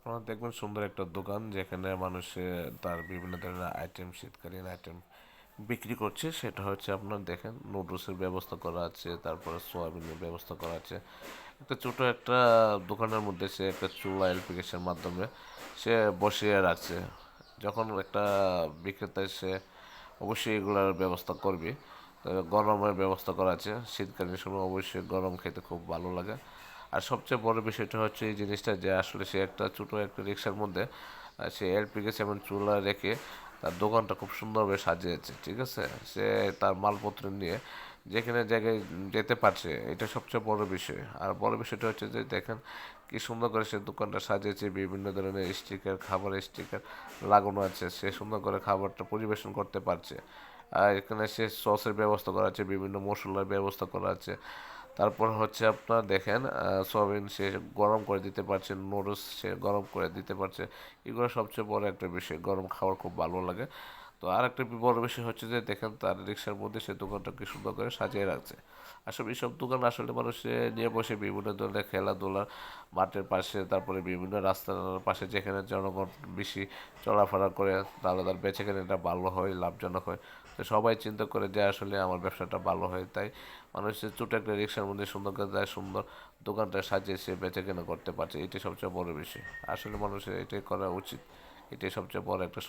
আপনারা দেখবেন সুন্দর একটা দোকান যেখানে মানুষে তার বিভিন্ন ধরনের আইটেম শীতকালীন আইটেম বিক্রি করছে। সেটা হচ্ছে আপনার দেখেন নুডলসের ব্যবস্থা করা আছে, তারপরে সোয়াবিনের ব্যবস্থা করা আছে। একটা ছোট একটা দোকানের মধ্যে সে একটা চুলা এলপি গ্যাসের মাধ্যমে সে বসিয়ে রাখছে। যখন একটা বিক্রেতা সে অবশ্যই এগুলোর ব্যবস্থা করবে। গরমের ব্যবস্থা করা আছে, শীতকালীন সময় অবশ্যই গরম খেতে খুব ভালো লাগে। আর সবচেয়ে বড় বিষয়টা হচ্ছে এই জিনিসটা যে আসলে সে একটা ছোটো একটা রিক্সার মধ্যে সে এলপি গ্যাস এবং চুলা রেখে তার দোকানটা খুব সুন্দরভাবে সাজিয়েছে, ঠিক আছে। সে তার মালপত্র নিয়ে যেখানে জায়গায় যেতে পারছে, এটা সবচেয়ে বড় বিষয়। আর বড় বিষয়টা হচ্ছে যে দেখেন কি সুন্দর করে সে দোকানটা সাজিয়েছে, বিভিন্ন ধরনের স্টিকার, খাবারের স্টিকার লাগানো আছে, সে সুন্দর করে খাবারটা পরিবেশন করতে পারছে। আর এখানে সে সসের ব্যবস্থা করা আছে, বিভিন্ন মশলার ব্যবস্থা করা আছে। তারপর হচ্ছে আপনার দেখেন সয়াবিন সে গরম করে দিতে পারছে, নুডলস সে গরম করে দিতে পারছে। এগুলো সবচেয়ে বড় একটা বিষয়, গরম খাবার খুব ভালো লাগে। তো আর একটা বড় বিষয় হচ্ছে যে দেখেন তার রিক্সার মধ্যে সে দোকানটাকে সুন্দর করে সাজিয়ে রাখছে। আসলে এইসব দোকান আসলে মানুষ নিয়ে বসে বিভিন্ন ধরনের খেলাধুলা মাঠের পাশে, তারপরে বিভিন্ন রাস্তার পাশে যেখানে জনগণ বেশি চলাফেরা করে, তাহলে তার বেচাকেনাটা ভালো হয়, লাভজনক হয়। তো সবাই চিন্তা করে যে আসলে আমার ব্যবসাটা ভালো হয়, তাই মানুষের ছোট একটা রিক্সার মধ্যে সুন্দর করে দেয়, সুন্দর দোকানটা সাজিয়ে সে বেচাকেনা করতে পারছে। এটাই সবচেয়ে বড় বিষয়। আসলে মানুষের এটাই করা উচিত। এটাই সবচেয়ে বড় একটা